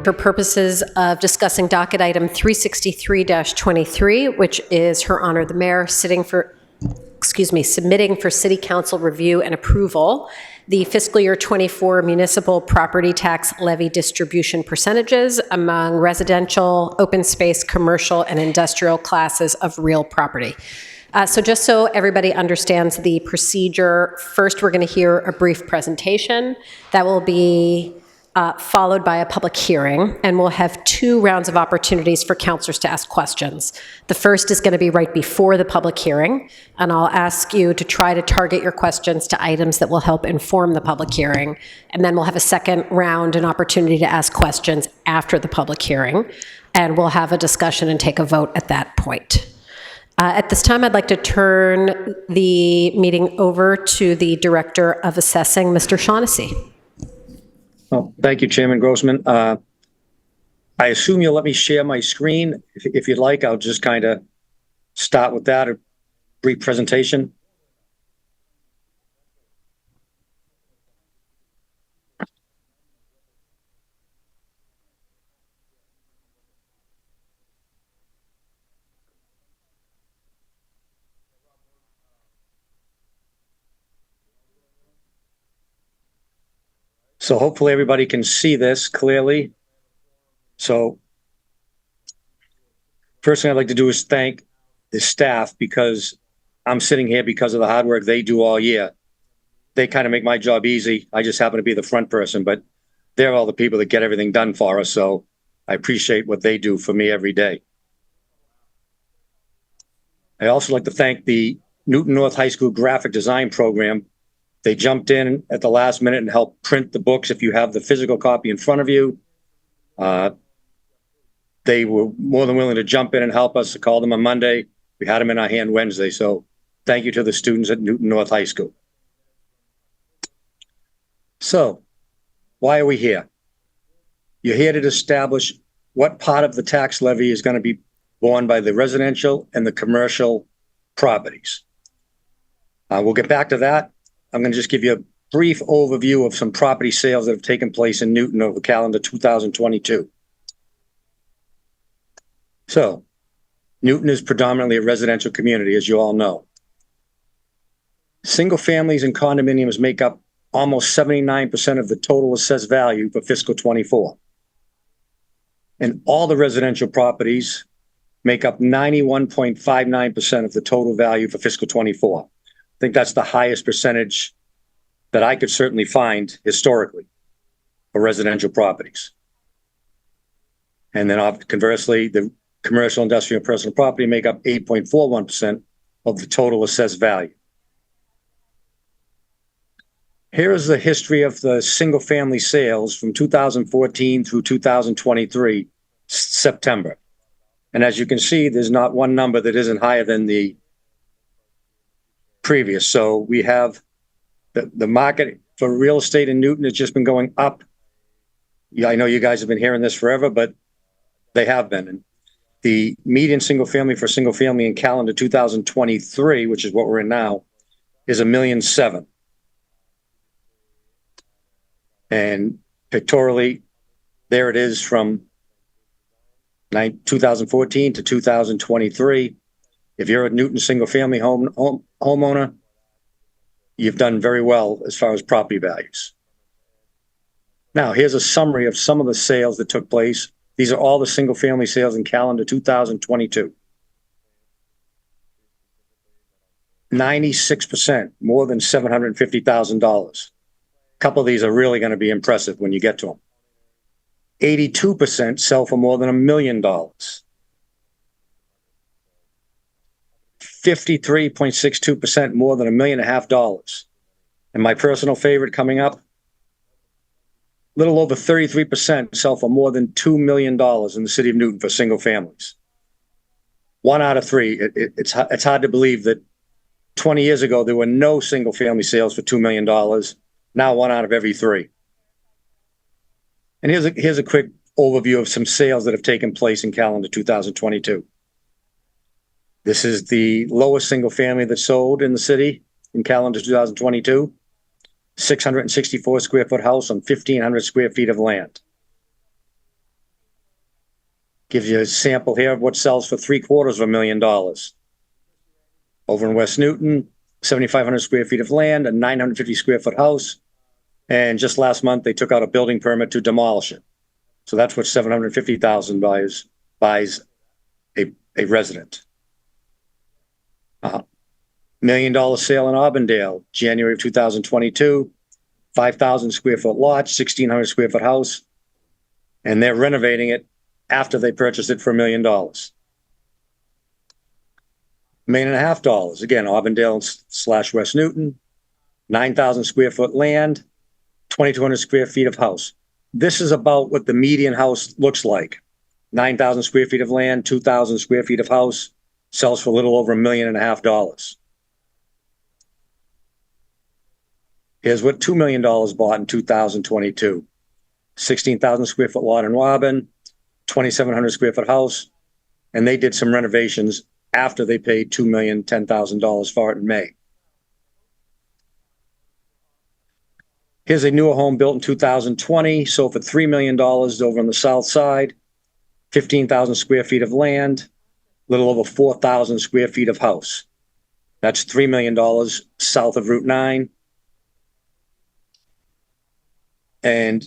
for purposes of discussing docket item 363-23, which is Her Honor the Mayor submitting for City Council review and approval the fiscal year 24 municipal property tax levy distribution percentages among residential, open space, commercial, and industrial classes of real property. So just so everybody understands the procedure, first we're going to hear a brief presentation that will be followed by a public hearing, and we'll have 2 rounds of opportunities for councilors to ask questions. The first is going to be right before the public hearing, and I'll ask you to try to target your questions to items that will help inform the public hearing, and then we'll have a second round, an opportunity to ask questions after the public hearing, and we'll have a discussion and take a vote at that point. At this time, I'd like to turn the meeting over to the Director of Assessing, Mr. Shaughnessy. Well, thank you, Chairman Grossman. I assume you'll let me share my screen. If you'd like, I'll just kind of start with that, a brief presentation. So hopefully everybody can see this clearly. So first thing I'd like to do is thank the staff, because I'm sitting here because of the hard work they do all year. They kind of make my job easy. I just happen to be the front person, but they're all the people that get everything done for us. So I appreciate what they do for me every day. I also like to thank the Newton North High School graphic design program. They jumped in at the last minute and helped print the books if you have the physical copy in front of you. They were more than willing to jump in and help us. I called them on Monday. We had them in our hand Wednesday. So thank you to the students at Newton North High School. So why are we here? You're here to establish what part of the tax levy is going to be borne by the residential and the commercial properties. We'll get back to that. I'm going to just give you a brief overview of some property sales that have taken place in Newton over calendar 2022. So, Newton is predominantly a residential community, as you all know. Single families and condominiums make up almost 79% of the total assessed value for fiscal 24. And all the residential properties make up 91.59% of the total value for fiscal 24. I think that's the highest percentage that I could certainly find historically for residential properties. And then conversely, the commercial, industrial, and personal property make up 8.41% of the total assessed value. Here is the history of the single family sales from 2014 through 2023, September. And as you can see, there's not one number that isn't higher than the previous. So we have the market for real estate in Newton has just been going up. Yeah, I know you guys have been hearing this forever, but they have been. And the median single family for single family in calendar 2023, which is what we're in now, is $1.7 million. And pictorially, there it is from 2014 to 2023. If you're a Newton single family homeowner, you've done very well as far as property values. Now, here's a summary of some of the sales that took place. These are all the single family sales in calendar 2022. 96%, more than $750,000. A couple of these are really going to be impressive when you get to them. 82% sell for more than $1 million. 53.62% more than $1.5 million. And my personal favorite coming up, little over 33% sell for more than $2 million in the city of Newton for single families. 1 out of 3. It's hard to believe that 20 years ago there were no single family sales for $2 million. Now 1 out of every 3. And here's a quick overview of some sales that have taken place in calendar 2022. This is the lowest single family that sold in the city in calendar 2022. 664 square foot house on 1,500 square feet of land. Gives you a sample here of what sells for $750,000. Over in West Newton, 7,500 square feet of land, a 950 square foot house. And just last month, they took out a building permit to demolish it. So that's what $750,000 buys a resident. $1 million sale in Auburndale, January of 2022, 5,000 square foot lot, 1,600 square foot house. And they're renovating it after they purchased it for $1 million. $1.5 million. Again, Auburndale / West Newton, 9,000 square foot land, 2,200 square feet of house. This is about what the median house looks like. 9,000 square feet of land, 2,000 square feet of house, sells for a little over $1.5 million. Here's what $2 million bought in 2022. 16,000 square foot lot in Auburn, 2,700 square foot house, and they did some renovations after they paid $2,010,000 for it in May. Here's a newer home built in 2020, sold for $3 million over on the south side, 15,000 square feet of land, a little over 4,000 square feet of house. That's $3 million south of Route 9. And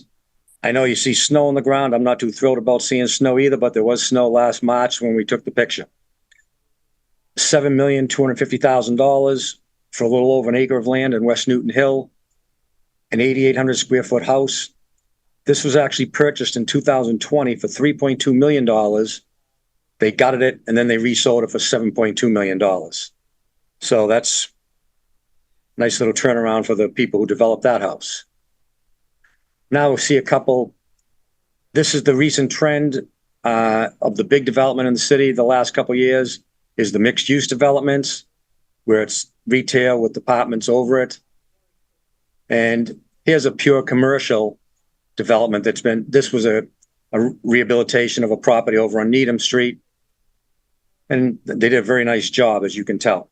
I know you see snow on the ground. I'm not too thrilled about seeing snow either, but there was snow last March when we took the picture. $7,250,000 for a little over an acre of land in West Newton Hill, an 8,800 square foot house. This was actually purchased in 2020 for $3.2 million. They gutted it and then they resold it for $7.2 million. So that's a nice little turnaround for the people who developed that house. Now we'll see a couple. This is the recent trend of the big development in the city the last couple of years is the mixed use developments where it's retail with apartments over it. And here's a pure commercial development this was a rehabilitation of a property over on Needham Street. And they did a very nice job, as you can tell.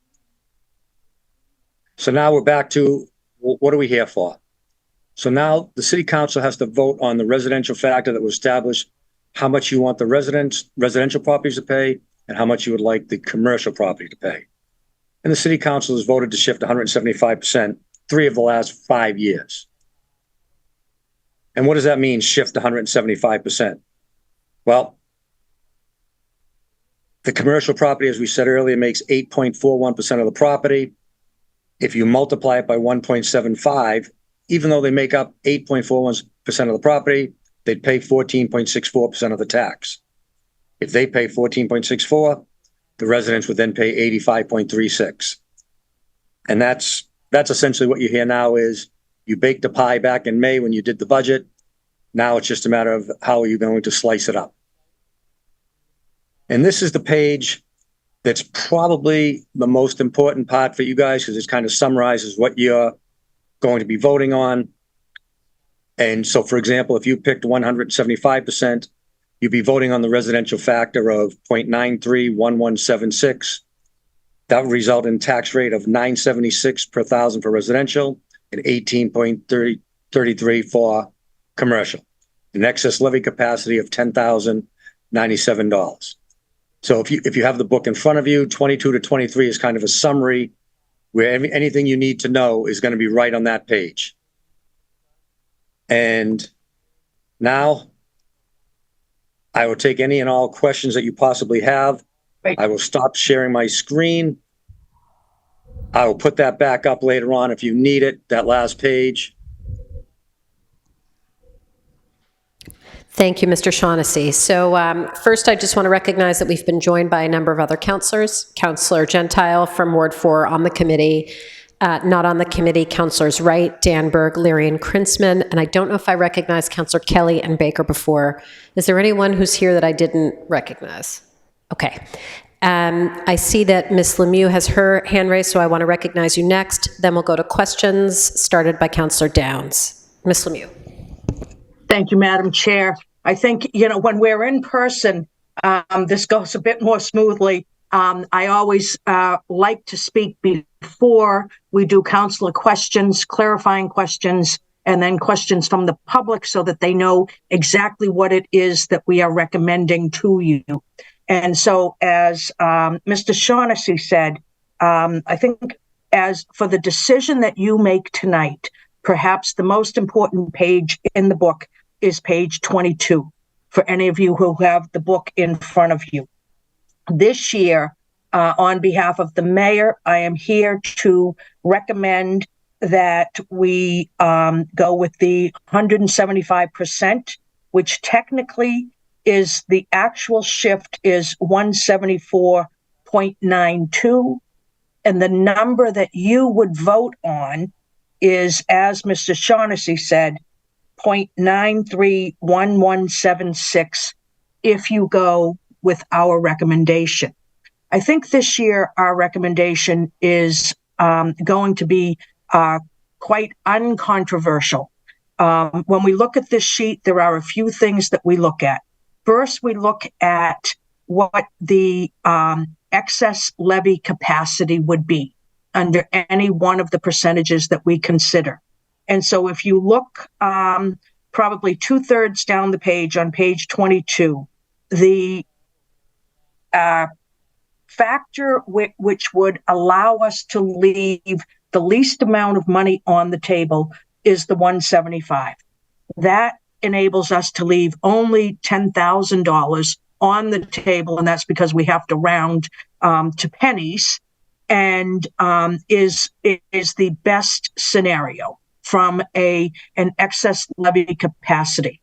So now we're back to what are we here for? So now the city council has to vote on the residential factor that was established, how much you want the residential properties to pay and how much you would like the commercial property to pay. And the city council has voted to shift 175%, 3 of the last 5 years. And what does that mean, shift 175%? Well, the commercial property, as we said earlier, makes 8.41% of the property. If you multiply it by 1.75, even though they make up 8.41% of the property, they'd pay 14.64% of the tax. If they pay 14.64, the residents would then pay 85.36. And that's essentially what you hear now is you baked the pie back in May when you did the budget. Now it's just a matter of how are you going to slice it up. And this is the page that's probably the most important part for you guys because it kind of summarizes what you're going to be voting on. And so, for example, if you picked 175%, you'd be voting on the residential factor of 0.931176. That would result in tax rate of $976 per thousand for residential and $18.33 for commercial. An excess levy capacity of $10,097. So if you have the book in front of you, 22 to 23 is kind of a summary where anything you need to know is going to be right on that page. And now I will take any and all questions that you possibly have. I will stop sharing my screen. I will put that back up later on if you need it, that last page. Thank you, Mr. Shaughnessy. So first, I just want to recognize that we've been joined by a number of other counselors. Councillor Gentile from Ward 4 on the committee. Not on the committee, Councillors Wright, Danberg, Leary, and Krinsman. And I don't know if I recognized Councillor Kelly and Baker before. Is there anyone who's here that I didn't recognize? Okay. I see that Ms. Lemieux has her hand raised, so I want to recognize you next. Then we'll go to questions started by Councillor Downs. Ms. Lemieux. Thank you, Madam Chair. I think, when we're in person, this goes a bit more smoothly. I always like to speak before we do councilor questions, clarifying questions, and then questions from the public so that they know exactly what it is that we are recommending to you. And so, as Mr. Shaughnessy said, I think as for the decision that you make tonight, perhaps the most important page in the book is page 22, for any of you who have the book in front of you. This year, on behalf of the mayor, I am here to recommend that we go with the 175%, which technically is the actual shift is 174.92. And the number that you would vote on is, as Mr. Shaughnessy said, 0.931176 if you go with our recommendation. I think this year our recommendation is going to be quite uncontroversial. When we look at this sheet, there are a few things that we look at. First, we look at what the excess levy capacity would be under any one of the percentages that we consider. And so if you look probably 2/3 down the page on page 22, the factor which would allow us to leave the least amount of money on the table is the 175. That enables us to leave only $10,000 on the table, and that's because we have to round to pennies, and is the best scenario from an excess levy capacity.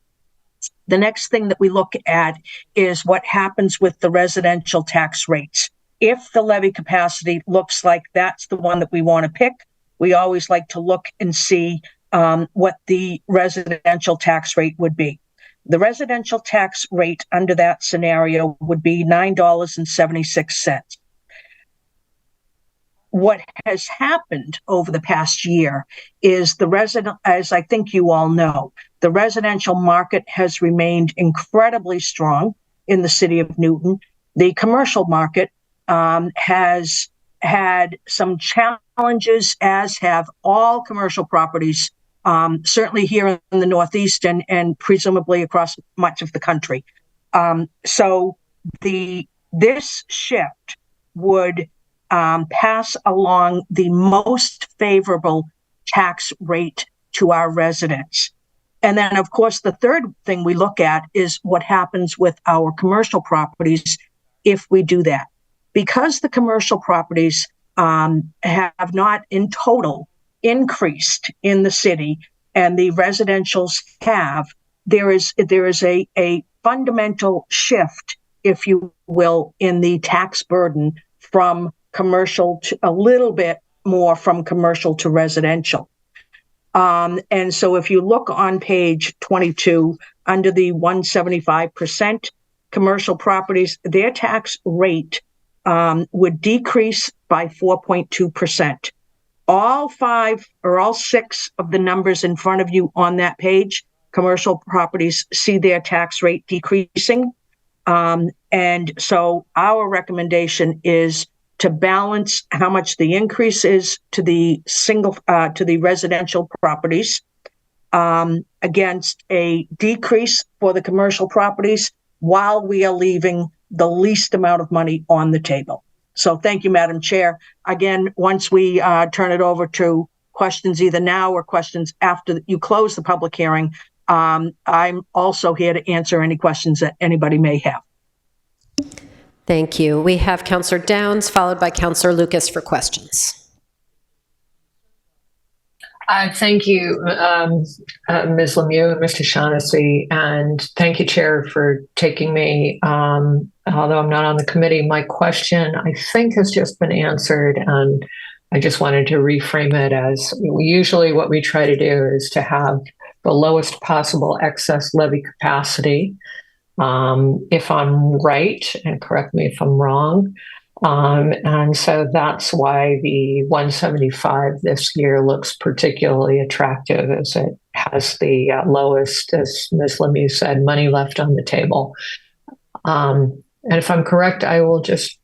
The next thing that we look at is what happens with the residential tax rates. If the levy capacity looks like that's the one that we want to pick, we always like to look and see what the residential tax rate would be. The residential tax rate under that scenario would be $9.76. What has happened over the past year is as I think you all know, the residential market has remained incredibly strong in the city of Newton. The commercial market has had some challenges, as have all commercial properties, certainly here in the Northeast and presumably across much of the country. So this shift would pass along the most favorable tax rate to our residents. And then, of course, the third thing we look at is what happens with our commercial properties if we do that. Because the commercial properties have not in total increased in the city and the residentials have, there is a fundamental shift, if you will, in the tax burden from commercial to a little bit more from commercial to residential. And so if you look on page 22, under the 175%, commercial properties, their tax rate would decrease by 4.2%. All 5 or all 6 of the numbers in front of you on that page, commercial properties see their tax rate decreasing. And so our recommendation is to balance how much the increase is to the residential properties against a decrease for the commercial properties, while we are leaving the least amount of money on the table. So thank you, Madam Chair. Again, once we turn it over to questions either now or questions after you close the public hearing, I'm also here to answer any questions that anybody may have. Thank you. We have Councillor Downs, followed by Councillor Lucas for questions. Thank you, Ms. Lemieux and Mr. Shaughnessy, and thank you, Chair, for taking me. Although I'm not on the committee, my question, I think, has just been answered, and I just wanted to reframe it as usually what we try to do is to have the lowest possible excess levy capacity. If I'm right, and correct me if I'm wrong, and so that's why the 175 this year looks particularly attractive, as it has the lowest, as Ms. Lemieux said, money left on the table. And if I'm correct, I will just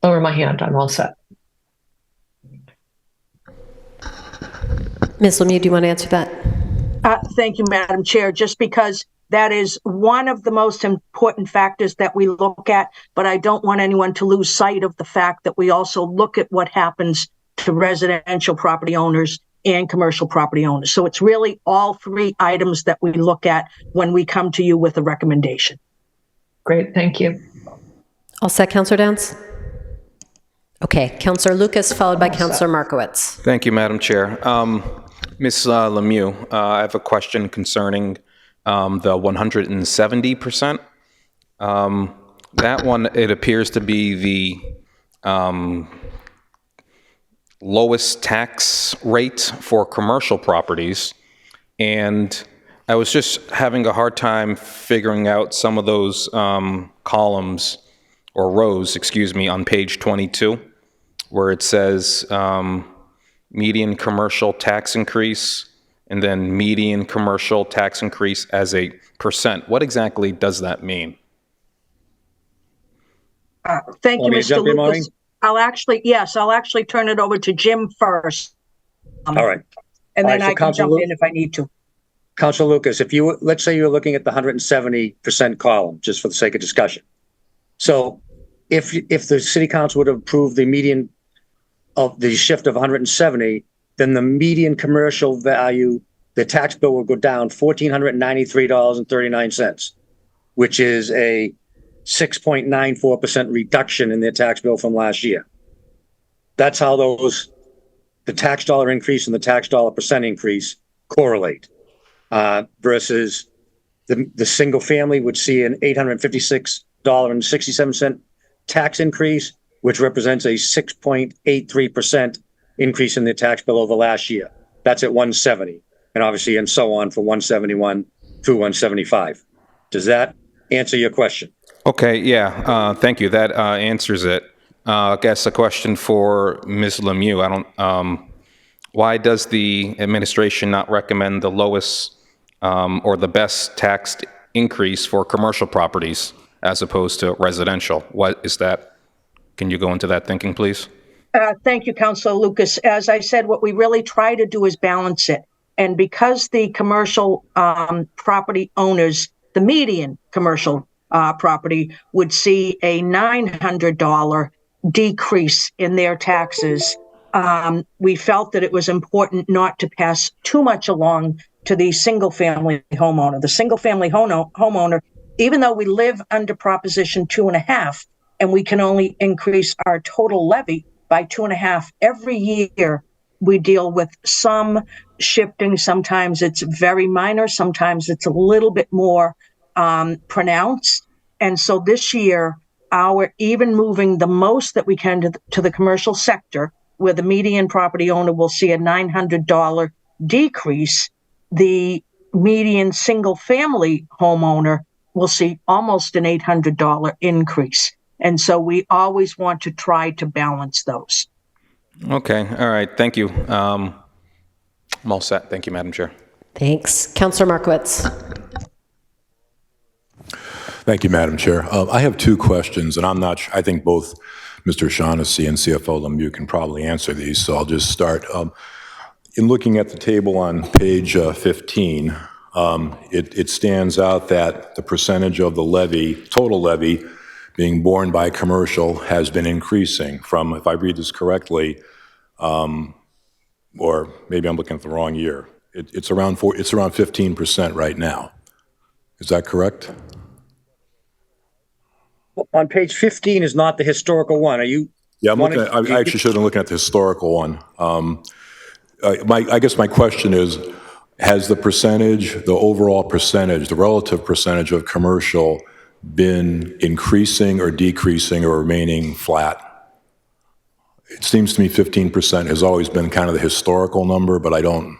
lower my hand. I'm all set. Ms. Lemieux, do you want to answer that? Thank you, Madam Chair, just because that is one of the most important factors that we look at, but I don't want anyone to lose sight of the fact that we also look at what happens to residential property owners and commercial property owners. So it's really all three items that we look at when we come to you with a recommendation. Great, thank you. All set, Counselor Downs? Okay, Counselor Lucas, followed by Counselor Markowitz. Thank you, Madam Chair. Ms. Lemieux, I have a question concerning the 170%. That one, it appears to be the lowest tax rate for commercial properties. And I was just having a hard time figuring out some of those columns or rows, excuse me, on page 22, where it says median commercial tax increase and then median commercial tax increase as a percent. What exactly does that mean? Thank you, Want me to Mr. jump in, Maureen? Lucas. I'll actually turn it over to Jim first. All right. And All then right, so I can Councilor jump in if I need to. Councilor Lucas, if you, let's say you're looking at the 170% column, just for the sake of discussion. So if the city council would approve the median of the shift of 170, then the median commercial value, the tax bill will go down $1,493.39, which is a 6.94% reduction in their tax bill from last year. That's how the tax dollar increase and the tax dollar percent increase correlate. Versus the single family would see an $856.67 tax increase, which represents a 6.83% increase in their tax bill over last year. That's at 170, and obviously, and so on for 171 through 175. Does that answer your question? Okay, yeah, thank you. That answers it. I guess a question for Ms. Lemieux. Why does the administration not recommend the lowest or the best tax increase for commercial properties as opposed to residential? What is that? Can you go into that thinking, please? Thank you, Councilor Lucas. As I said, what we really try to do is balance it. And because the commercial property owners, the median commercial property would see a $900 decrease in their taxes, we felt that it was important not to pass too much along to the single-family homeowner. The single-family homeowner, even though we live under Proposition 2.5, and we can only increase our total levy by 2.5 every year, we deal with some shifting. Sometimes it's very minor. Sometimes it's a little bit more pronounced. And so this year, our even moving the most that we can to the commercial sector, where the median property owner will see a $900 decrease, the median single-family homeowner will see almost an $800 increase. And so we always want to try to balance those. Okay, all right, thank you. I'm all set. Thank you, Madam Chair. Thanks. Counselor Markowitz. Thank you, Madam Chair. I have two questions, and I'm not sure, I think both Mr. Shaughnessy and CFO Lemieux can probably answer these, so I'll just start. In looking at the table on page 15, it stands out that the percentage of the levy, total levy, being borne by commercial has been increasing from, if I read this correctly, or maybe I'm looking at the wrong year, it's around 15% right now. Is that correct? On page 15 is not the historical one. Are you? Yeah, I actually should have been looking at the historical one. I guess my question is, has the percentage, the overall percentage, the relative percentage of commercial been increasing or decreasing or remaining flat? It seems to me 15% has always been kind of the historical number, but I don't.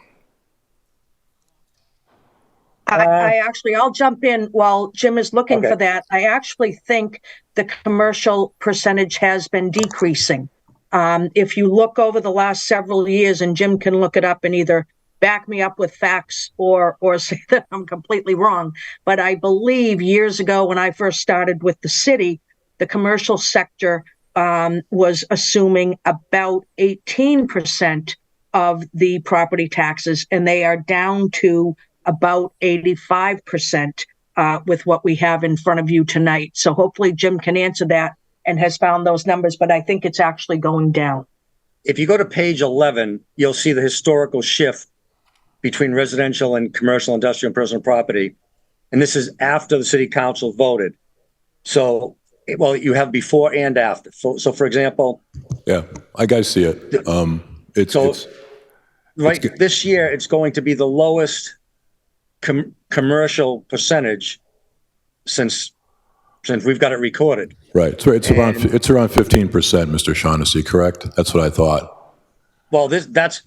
I'll jump in while Jim is looking for that. I actually think the commercial percentage has been decreasing. If you look over the last several years, and Jim can look it up and either back me up with facts or say that I'm completely wrong, but I believe years ago when I first started with the city, the commercial sector was assuming about 18% of the property taxes, and they are down to about 85% with what we have in front of you tonight. So hopefully Jim can answer that and has found those numbers, but I think it's actually going down. If you go to page 11, you'll see the historical shift between residential and commercial, industrial, and personal property. And this is after the city council voted. So, well, you have before and after. So for example, Yeah, I guys see it. This year, it's going to be the lowest commercial percentage since we've got it recorded. Right. So it's around 15%, Mr. Shaughnessy, correct? That's what I thought. Well, that's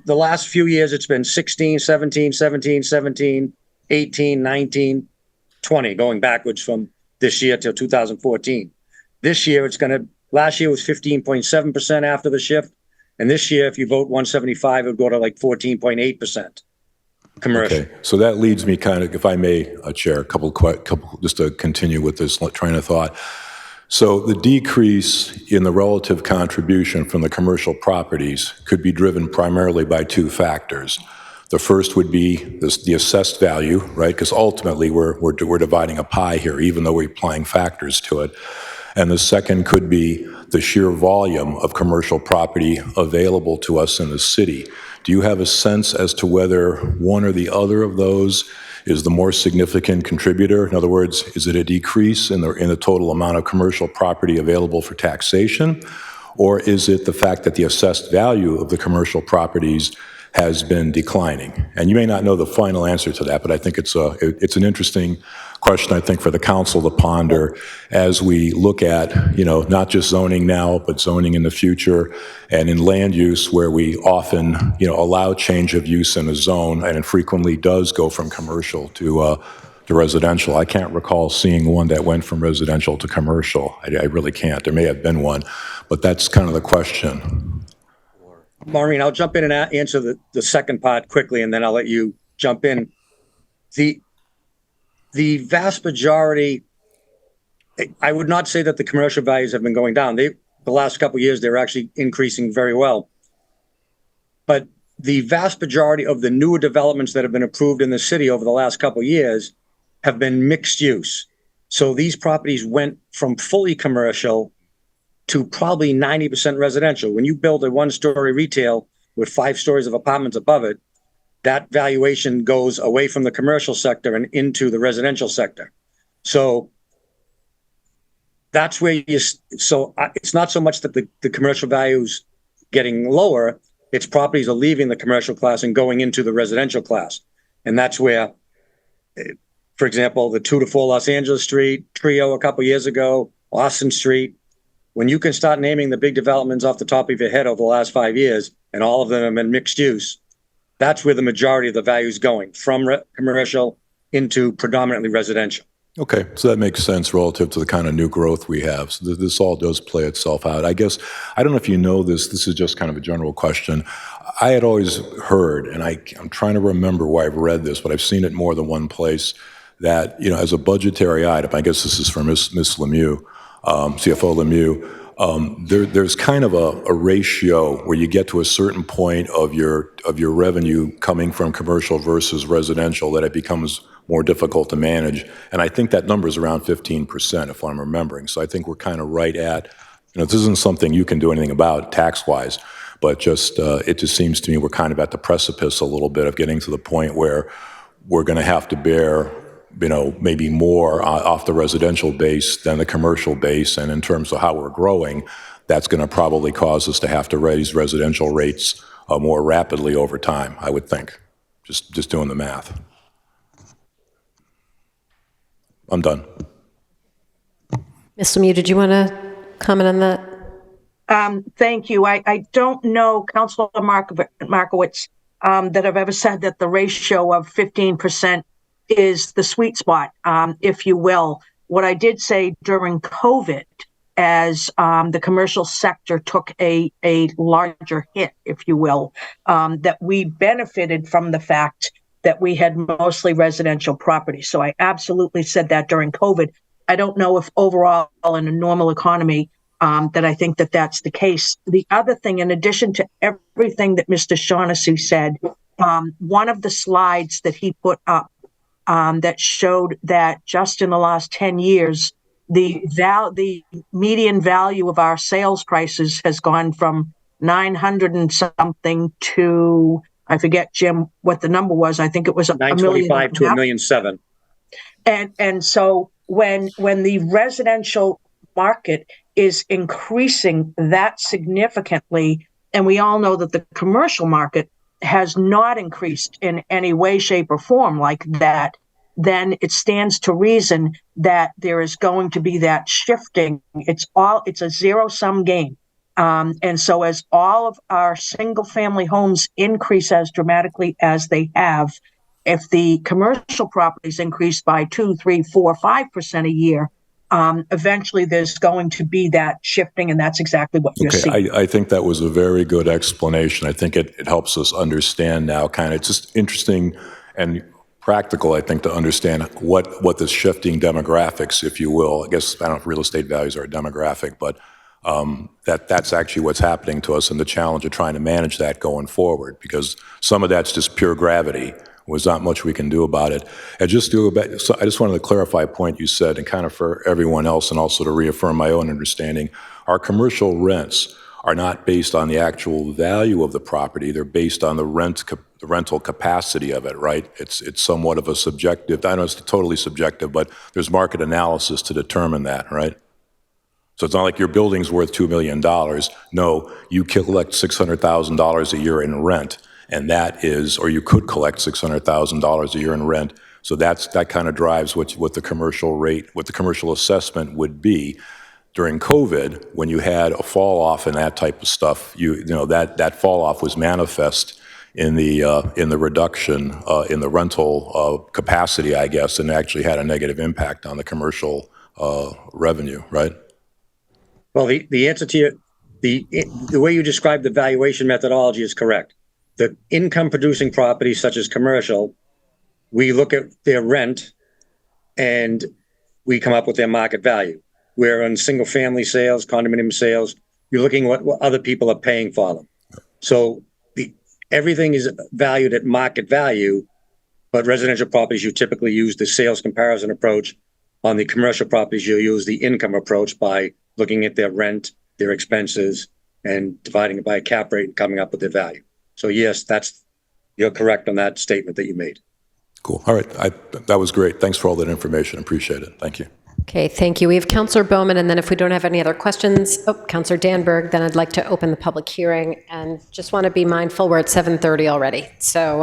the last few years. It's been 16, 17, 17, 17, 18, 19, 20, going backwards from this year till 2014. This year, last year was 15.7% after the shift. And this year, if you vote 175, it would go to like 14.8% commercial. Okay, so that leads me kind of, if I may, Chair, a couple just to continue with this train of thought. So the decrease in the relative contribution from the commercial properties could be driven primarily by two factors. The first would be the assessed value, right? Because ultimately we're dividing a pie here, even though we're applying factors to it. And the second could be the sheer volume of commercial property available to us in the city. Do you have a sense as to whether one or the other of those is the more significant contributor? In other words, is it a decrease in the total amount of commercial property available for taxation? Or is it the fact that the assessed value of the commercial properties has been declining? And you may not know the final answer to that, but I think it's an interesting question, I think, for the council to ponder as we look at, not just zoning now, but zoning in the future, and in land use where we often, allow change of use in a zone, and it frequently does go from commercial to residential. I can't recall seeing one that went from residential to commercial. I really can't. There may have been one, but that's kind of the question. Maureen, I'll jump in and answer the second part quickly, and then I'll let you jump in. The vast majority, I would not say that the commercial values have been going down. The last couple of years, they're actually increasing very well. But the vast majority of the newer developments that have been approved in the city over the last couple of years have been mixed use. So these properties went from fully commercial to probably 90% residential. When you build a one-story retail with 5 stories of apartments above it, that valuation goes away from the commercial sector and into the residential sector. So that's where it's not so much that the commercial value's getting lower, it's properties are leaving the commercial class and going into the residential class. And that's where, for example, the 2 to 4 Los Angeles Street, Trio a couple years ago, Austin Street, when you can start naming the big developments off the top of your head over the last 5 years, and all of them have been mixed use, that's where the majority of the value is going, from commercial into predominantly residential. Okay, so that makes sense relative to the kind of new growth we have. So this all does play itself out. I guess, I don't know if you know this is just kind of a general question. I had always heard, and I'm trying to remember where I've read this, but I've seen it more than one place, that, as a budgetary item, I guess this is from Ms. Lemieux, CFO Lemieux, there's kind of a ratio where you get to a certain point of your revenue coming from commercial versus residential that it becomes more difficult to manage. And I think that number is around 15%, if I'm remembering. So I think we're kind of right at, this isn't something you can do anything about tax-wise, but it just seems to me we're kind of at the precipice a little bit of getting to the point where we're going to have to bear maybe more off the residential base than the commercial base. And in terms of how we're growing, that's going to probably cause us to have to raise residential rates more rapidly over time, I would think, just doing the math. I'm done. Ms. Lemieux, did you want to comment on that? Thank you. I don't know, Councilor Markowitz, that I've ever said that the ratio of 15% is the sweet spot, if you will. What I did say during COVID, as the commercial sector took a larger hit, if you will, that we benefited from the fact that we had mostly residential property. So I absolutely said that during COVID. I don't know if overall in a normal economy that I think that that's the case. The other thing, in addition to everything that Mr. Shaughnessy said, one of the slides that he put up that showed that just in the last 10 years, the median value of our sales prices has gone from 900 and something to, I forget, Jim, what the number was. I think it was a million. 925 to $1.7 million. And so when the residential market is increasing that significantly, and we all know that the commercial market has not increased in any way, shape, or form like that, then it stands to reason that there is going to be that shifting. It's a zero-sum game. And so as all of our single-family homes increase as dramatically as they have, if the commercial properties increase by 2, 3, 4, 5% a year, eventually there's going to be that shifting, and that's exactly what you're seeing. I think that was a very good explanation. I think it helps us understand now, kind of, it's just interesting and practical, I think, to understand what the shifting demographics, if you will, I guess, I don't know if real estate values are a demographic, but that's actually what's happening to us, and the challenge of trying to manage that going forward, because some of that's just pure gravity. There's not much we can do about it. And just to go back, so I just wanted to clarify a point you said, and kind of for everyone else, and also to reaffirm my own understanding. Our commercial rents are not based on the actual value of the property. They're based on the rental capacity of it, right? It's somewhat of a subjective, I know it's totally subjective, but there's market analysis to determine that, right? So it's not like your building's worth $2 million. No, you collect $600,000 a year in rent. And that is, or you could collect $600,000 a year in rent. So that kind of drives what the commercial rate, what the commercial assessment would be. During COVID, when you had a fall off in that type of stuff, you know that fall off was manifest in the reduction in the rental capacity, I guess, and actually had a negative impact on the commercial revenue, right? Well, the answer to the way you described the valuation methodology is correct. The income-producing properties, such as commercial, we look at their rent and we come up with their market value. Where on single-family sales, condominium sales, you're looking at what other people are paying for them. So everything is valued at market value, but residential properties, you typically use the sales comparison approach. On the commercial properties, you use the income approach by looking at their rent, their expenses, and dividing it by a cap rate and coming up with their value. So yes, you're correct on that statement that you made. Cool. All right. That was great. Thanks for all that information. Appreciate it. Thank you. Okay, thank you. We have Councillor Bowman, and then if we don't have any other questions, Councillor Danberg, then I'd like to open the public hearing, and just want to be mindful, we're at 7:30 already. So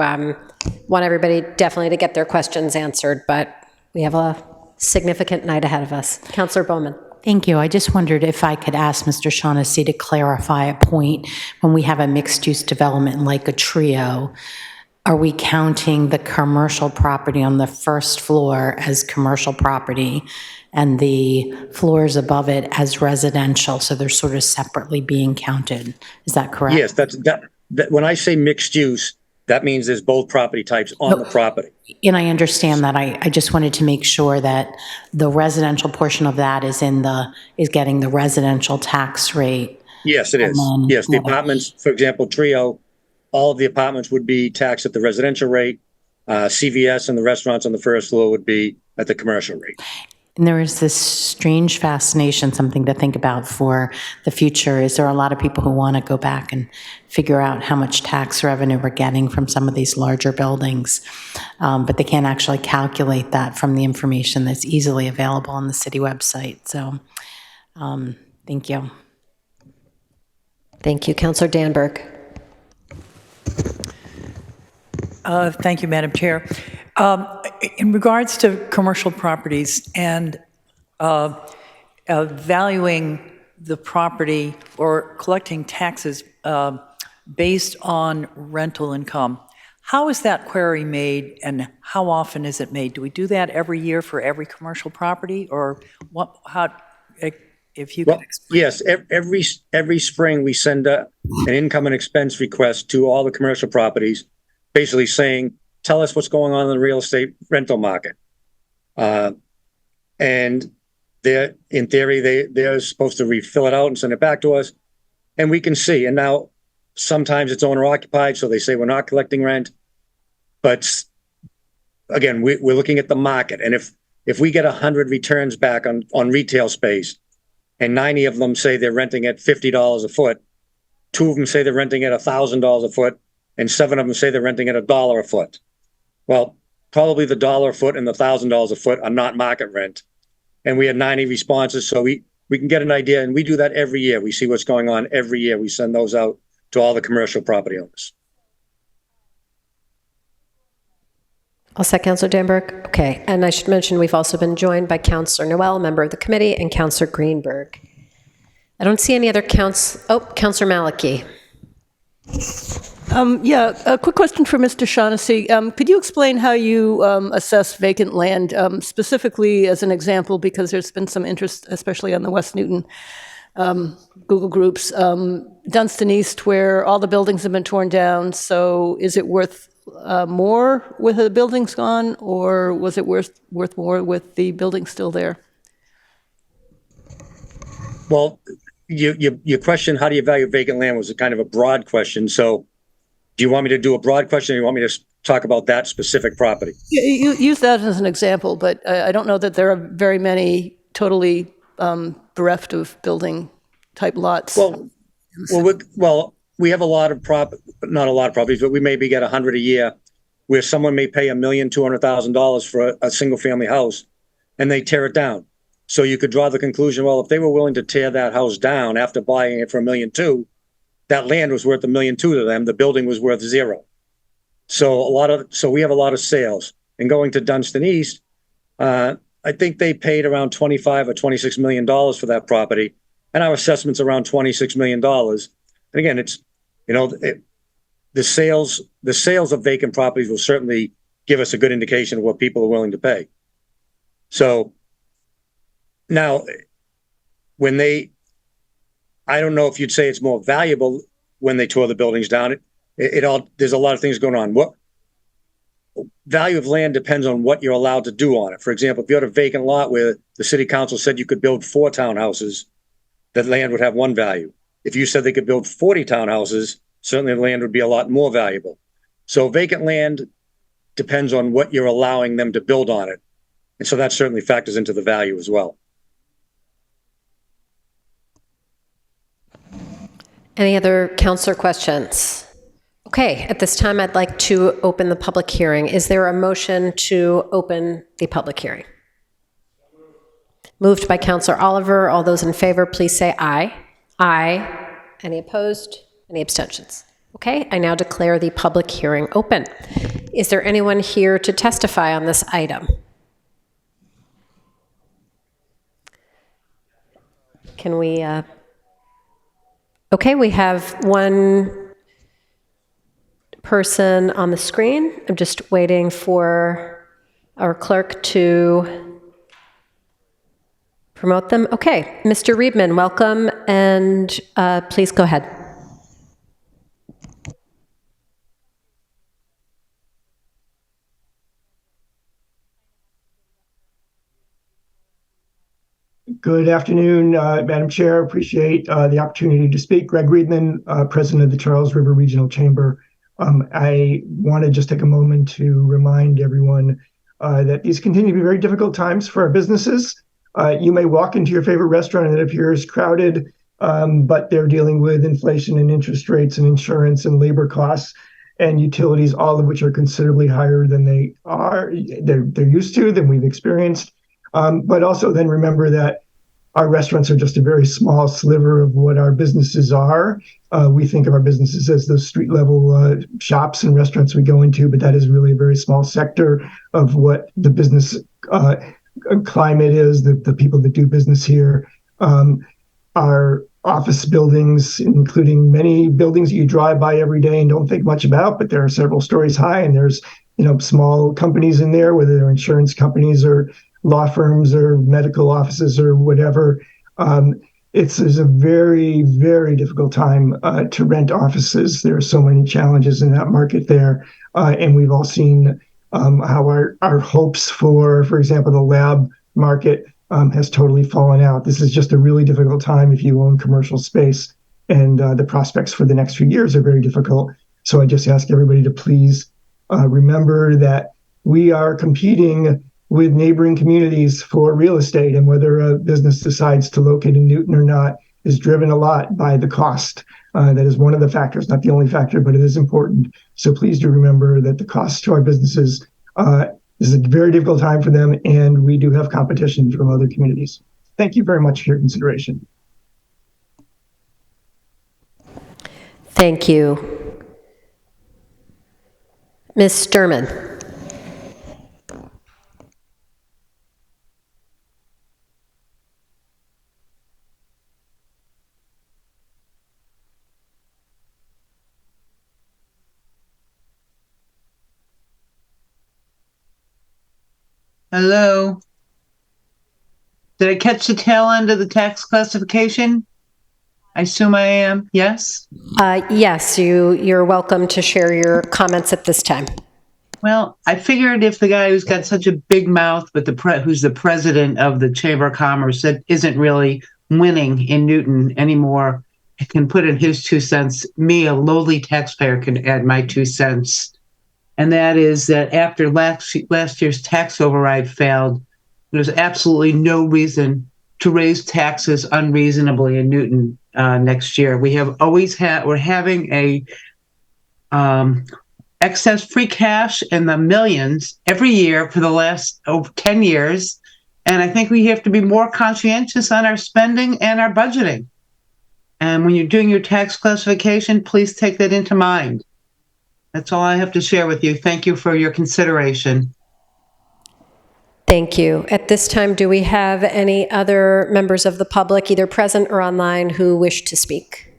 want everybody definitely to get their questions answered, but we have a significant night ahead of us. Councillor Bowman. Thank you. I just wondered if I could ask Mr. Shaughnessy to clarify a point. When we have a mixed-use development like a trio, are we counting the commercial property on the first floor as commercial property and the floors above it as residential? So they're sort of separately being counted. Is that correct? Yes, that when I say mixed use, that means there's both property types on the property. And I understand that. I just wanted to make sure that the residential portion of that is getting the residential tax rate. Yes, it is. Yes, the apartments, for example, Trio, all of the apartments would be taxed at the residential rate. CVS and the restaurants on the first floor would be at the commercial rate. And there is this strange fascination, something to think about for the future. Is there a lot of people who want to go back and figure out how much tax revenue we're getting from some of these larger buildings, but they can't actually calculate that from the information that's easily available on the city website. So thank you. Thank you. Councillor Danberg. Thank you, Madam Chair. In regards to commercial properties and valuing the property or collecting taxes based on rental income, how is that query made and how often is it made? Do we do that every year for every commercial property, or what? How? If you could explain. Yes, every spring we send an income and expense request to all the commercial properties, basically saying, tell us what's going on in the real estate rental market. And in theory, they're supposed to refill it out and send it back to us, and we can see. And now sometimes it's owner occupied, so they say we're not collecting rent. But again, we're looking at the market. And if we get 100 returns back on retail space and 90 of them say they're renting at $50 a foot, 2 of them say they're renting at $1,000 a foot, and 7 of them say they're renting at $1 a foot. Well, probably the $1 a foot and the $1,000 a foot are not market rent. And we had 90 responses, so we can get an idea, and we do that every year. We see what's going on every year. We send those out to all the commercial property owners. All set, Councillor Danberg? Okay, and I should mention we've also been joined by Councillor Noel, member of the committee, and Councillor Greenberg. I don't see any other Councillor Malachy. A quick question for Mr. Shaughnessy. Could you explain how you assess vacant land, specifically as an example, because there's been some interest, especially on the West Newton Google Groups, Dunstan East, where all the buildings have been torn down. So is it worth more with the buildings gone, or was it worth more with the buildings still there? Well, your question, how do you value vacant land, was a kind of a broad question. So do you want me to do a broad question, or you want me to talk about that specific property? You use that as an example, but I don't know that there are very many totally bereft of building type lots. Well, we have a lot of not a lot of properties, but we maybe get 100 a year where someone may pay $1,200,000 for a single family house and they tear it down. So you could draw the conclusion, well, if they were willing to tear that house down after buying it for $1.2 million, that land was worth $1.2 million to them. The building was worth $0. So we have a lot of sales. And going to Dunstan East, I think they paid around $25 or $26 million for that property, and our assessment's around $26 million. And again, it's the sales of vacant properties will certainly give us a good indication of what people are willing to pay. So now, I don't know if you'd say it's more valuable when they tore the buildings down. There's a lot of things going on. What value of land depends on what you're allowed to do on it. For example, if you had a vacant lot where the city council said you could build 4 townhouses, that land would have one value. If you said they could build 40 townhouses, certainly the land would be a lot more valuable. So vacant land depends on what you're allowing them to build on it. And so that certainly factors into the value as well. Any other councillor questions? Okay, at this time, I'd like to open the public hearing. Is there a motion to open the public hearing? Moved by Councillor Oliver. All those in favor, please say aye. Aye. Any opposed? Any abstentions? Okay, I now declare the public hearing open. Is there anyone here to testify on this item? Can we... Okay, we have one person on the screen. I'm just waiting for our clerk to promote them. Okay, Mr. Riebman, welcome, and please go ahead. Good afternoon, Madam Chair. Appreciate the opportunity to speak. Greg Riebman, President of the Charles River Regional Chamber. I want to just take a moment to remind everyone that these continue to be very difficult times for our businesses. You may walk into your favorite restaurant and it appears crowded, but they're dealing with inflation and interest rates and insurance and labor costs and utilities, all of which are considerably higher than they're used to, than we've experienced. But also then remember that our restaurants are just a very small sliver of what our businesses are. We think of our businesses as those street level shops and restaurants we go into, but that is really a very small sector of what the business climate is, the people that do business here. Our office buildings, including many buildings you drive by every day and don't think much about, but there are several stories high, and there's small companies in there, whether they're insurance companies or law firms or medical offices or whatever. It's a very, very difficult time to rent offices. There are so many challenges in that market there. And we've all seen how our hopes for example, the lab market has totally fallen out. This is just a really difficult time if you own commercial space, and the prospects for the next few years are very difficult. So I just ask everybody to please remember that we are competing with neighboring communities for real estate, and whether a business decides to locate in Newton or not is driven a lot by the cost. That is one of the factors, not the only factor, but it is important. So please do remember that the cost to our businesses is a very difficult time for them, and we do have competition from other communities. Thank you very much for your consideration. Thank you. Ms. Sturman. Hello. Did I catch the tail end of the tax classification? I assume I am. Yes? Yes, you're welcome to share your comments at this time. Well, I figured if the guy who's got such a big mouth, but who's the president of the Chamber of Commerce, that isn't really winning in Newton anymore, can put in his 2 cents. Me, a lowly taxpayer, can add my 2 cents. And that is that after last year's tax override failed, there's absolutely no reason to raise taxes unreasonably in Newton next year. We're having a excess free cash in the millions every year for the last 10 years. And I think we have to be more conscientious on our spending and our budgeting. And when you're doing your tax classification, please take that into mind. That's all I have to share with you. Thank you for your consideration. Thank you. At this time, do we have any other members of the public, either present or online, who wish to speak?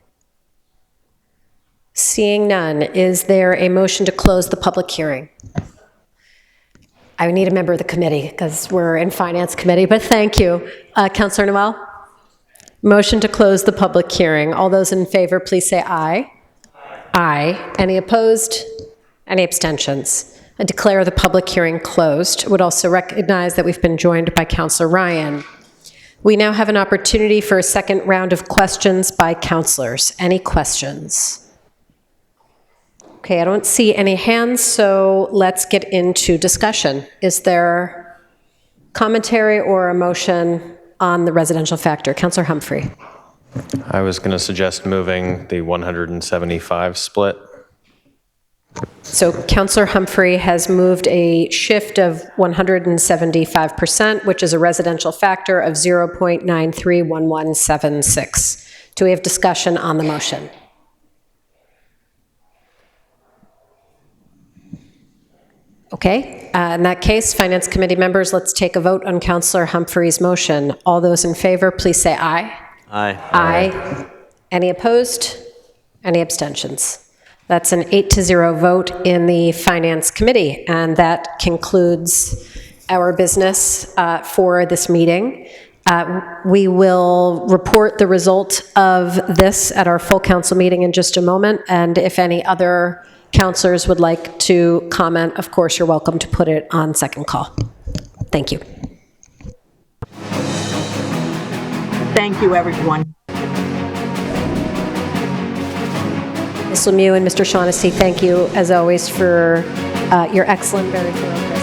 Seeing none, is there a motion to close the public hearing? I need a member of the committee because we're in Finance Committee, but thank you. Councilor Noel? Motion to close the public hearing. All those in favor, please say aye. Aye. Any opposed? Any abstentions? I declare the public hearing closed. I would also recognize that we've been joined by Councilor Ryan. We now have an opportunity for a second round of questions by councilors. Any questions? Okay, I don't see any hands, so let's get into discussion. Is there commentary or a motion on the residential factor? Councilor Humphrey. I was going to suggest moving the 175 split. So Councilor Humphrey has moved a shift of 175%, which is a residential factor of 0.931176. Do we have discussion on the motion? Okay, in that case, Finance Committee members, let's take a vote on Councilor Humphrey's motion. All those in favor, please say aye. Aye. Aye. Any opposed? Any abstentions? That's an 8-0 vote in the Finance Committee, and that concludes our business for this meeting. We will report the result of this at our full council meeting in just a moment, and if any other councilors would like to comment, of course, you're welcome to put it on second call. Thank you. Thank you, everyone. Ms. Lemieux and Mr. Shaughnessy, thank you, as always, for your excellent, very thorough